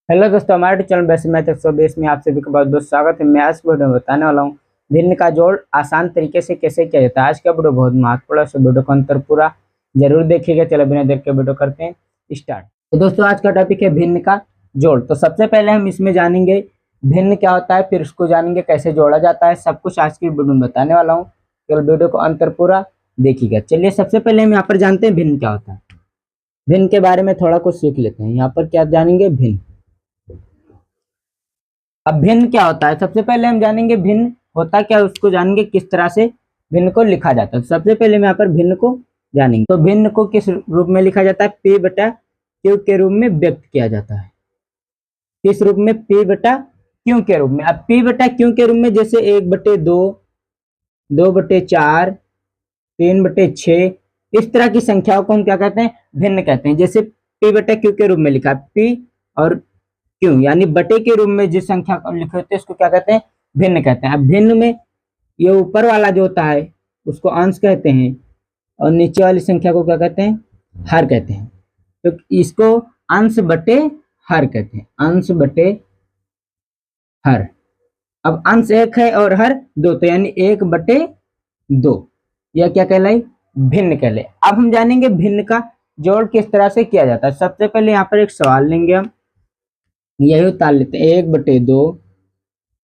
Hello दोस्तों, हमारे channel वैसे मैथ 120 में आप सभी का बहुत बहुत स्वागत है। मैं आज वीडियो में बताने वाला हूँ भिन्न का जोड़ आसान तरीके से कैसे किया जाता है। आज का वीडियो बहुत महत्वपूर्ण है, सो वीडियो को अंतर पूरा जरूर देखिएगा। चलो बिना देर के वीडियो करते हैं स्टार्ट। तो दोस्तों आज का टॉपिक है भिन्न का जोड़। तो सबसे पहले हम इसमें जानेंगे भिन्न क्या होता है, फिर उसको जानेंगे कैसे जोड़ा जाता है। सब कुछ आज की वीडियो में बताने वाला हूँ, केवल वीडियो को अंतर पूरा देखिएगा। चलिए सबसे पहले हम यहाँ पर जानते हैं भिन्न क्या होता है। भिन्न के बारे में थोड़ा कुछ सीख लेते हैं। यहाँ पर क्या जानेंगे, भिन्न। अब भिन्न क्या होता है, सबसे पहले हम जानेंगे भिन्न होता क्या है, उसको जानेंगे किस तरह से भिन्न को लिखा जाता है। सबसे पहले हम यहाँ पर भिन्न को जानेंगे। तो भिन्न को किस रूप में लिखा जाता है, p बटा q के रूप में व्यक्त किया जाता है। किस रूप में, p बटा q के रूप में। अब p बटा q के रूप में जैसे 1/2, 2/4, 3/6 इस तरह की संख्याओं को हम क्या कहते हैं, भिन्न कहते हैं। जैसे p बटा q के रूप में लिखा है, p और क्यों यानी बटे के रूप में जिस संख्या को लिखे होते हैं उसको क्या कहते हैं, भिन्न कहते हैं। अब भिन्न में ये ऊपर वाला जो होता है उसको अंश कहते हैं और नीचे वाली संख्या को क्या कहते हैं, हर कहते हैं। तो इसको अंश बटे हर कहते हैं, अंश बटे हर। अब अंश 1 है और हर 2, तो यानी 1/2, यह क्या कहलाई, भिन्न कहले। अब हम जानेंगे भिन्न का जोड़ किस तरह से किया जाता है। सबसे पहले यहाँ पर एक सवाल लेंगे हम, यही उतार लेते हैं। 1/2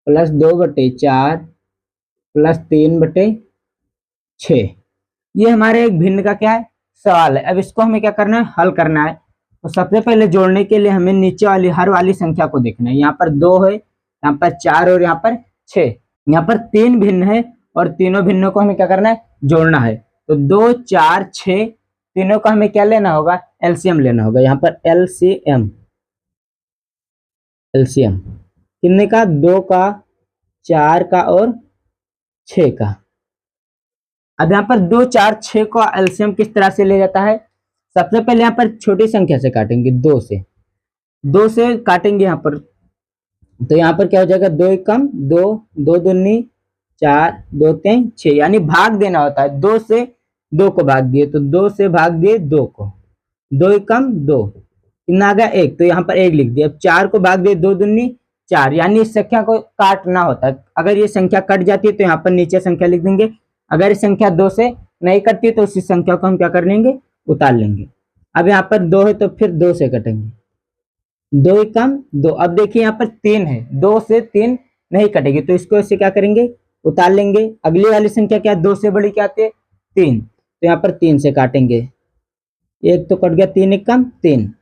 प्लस 2/4 प्लस 3/6, ये हमारे एक भिन्न का क्या है, सवाल है। अब इसको हमें क्या करना है, हल करना है। तो सबसे पहले जोड़ने के लिए हमें नीचे वाली हर वाली संख्या को देखना है। यहाँ पर 2 है, यहाँ पर 4 और यहाँ पर 6। यहाँ पर 3 भिन्न है और तीनों भिन्नों को हमें क्या करना है, जोड़ना है। तो 2, 4, 6 तीनों का हमें क्या लेना होगा, एलसीएम लेना होगा। यहाँ पर एलसीएम कितने का, 2 का, 4 का और 6 का। अब यहाँ पर 2, 4, 6 का एलसीएम किस तरह से ले जाता है। सबसे पहले यहाँ पर छोटी संख्या से काटेंगे, 2 से काटेंगे यहाँ पर। तो यहाँ पर क्या हो जाएगा, 2 कम 2, 2 दूनी 4, 2 3 6, यानी भाग देना होता है। 2 से 2 को भाग दिए तो 2 से भाग दिए 2 को, 2 कम 2, कितना आ गया 1, तो यहाँ पर 1 लिख दिया। अब 4 को भाग दिए, 2 दूनी 4, यानी इस संख्या को काटना होता है। अगर ये संख्या कट जाती है तो यहाँ पर नीचे संख्या लिख देंगे। अगर ये संख्या 2 से नहीं कटती तो उसी संख्या को हम क्या कर लेंगे, उतार लेंगे। अब यहाँ पर 2 है तो फिर 2 से कटेंगे, 2 कम 2। अब देखिए यहाँ पर 3 है, 2 से 3 नहीं कटेगी तो इसको ऐसे क्या करेंगे, उतार लेंगे। अगली वाली संख्या क्या, 2 से बड़ी क्या आती है, 3, तो यहाँ पर 3 से काटेंगे। 1 तो कट गया, 3 कम 3।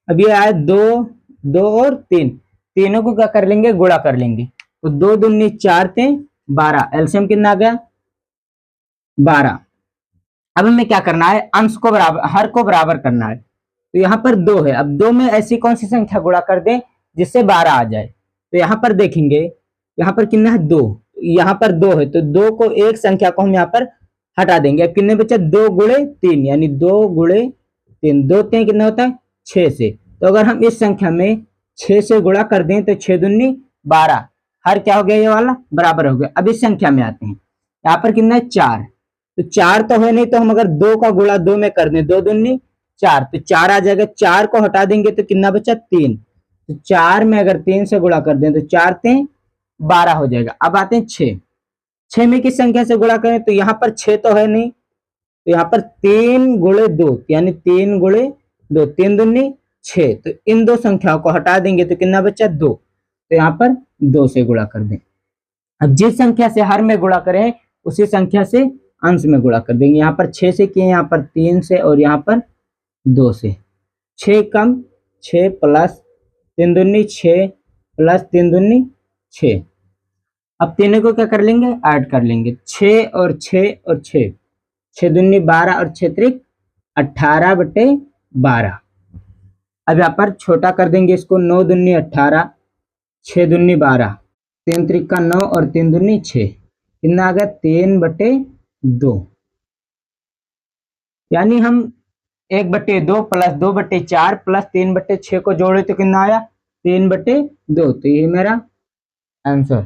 अब ये आए 2, 2 और 3, तीनों को क्या कर लेंगे, गुणा कर लेंगे। तो 2 दूनी 4 3 12, एलसीएम कितना आ गया 12। अब हमें क्या करना है, अंश को बराबर, हर को बराबर करना है। तो यहाँ पर 2 है, अब 2 में ऐसी कौन सी संख्या गुणा कर दें जिससे 12 आ जाए। तो यहाँ पर देखेंगे, यहाँ पर कितना है 2, यहाँ पर 2 है तो 2 को, एक संख्या को हम यहाँ पर हटा देंगे। अब कितने बचे, 2 गुणे 3, यानी 2 गुणे 3, 2 3 कितना होता है 6 से। तो अगर हम इस संख्या में 6 से गुणा कर दें तो 6 दूनी 12, हर क्या हो गया, ये वाला बराबर हो गया। अब इस संख्या में आते हैं, यहाँ पर कितना है 4, तो 4 तो है नहीं, तो हम अगर 2 का गुणा 2 में कर दें, 2 दूनी 4, तो 4 आ जाएगा। 4 को हटा देंगे तो कितना बचा 3, तो 4 में अगर 3 से गुणा कर दें तो 4 3 12 हो जाएगा। अब आते हैं 6 में किस संख्या से गुणा करें, तो यहाँ पर 6 तो है नहीं, तो यहाँ पर 3 गुणे 2, यानी 3 गुणे 2, 3 दूनी 6, तो इन दो संख्याओं को हटा देंगे तो कितना बचा 2, तो यहाँ पर 2 से गुणा कर दें। अब जिस संख्या से हर में गुणा करें उसी संख्या से अंश में गुणा कर देंगे। यहाँ पर 6 से किए, यहाँ पर 3 से और यहाँ पर 2 से। 6 कम 6 प्लस 3 दूनी 6 प्लस 3 दूनी 6। अब तीनों को क्या कर लेंगे, ऐड कर लेंगे। 6 और 6 और 6, 6 दूनी 12 और 6 त्रिक 18/12। अब यहाँ पर छोटा कर देंगे इसको, 9 दूनी 18, 6 दूनी 12, 3 त्रिक का 9 और 3 दूनी 6, कितना आ गया 3/2। यानी हम 1/2 प्लस 2/4 प्लस 3/6 को जोड़े तो कितना आया 3/2। तो ये मेरा आंसर।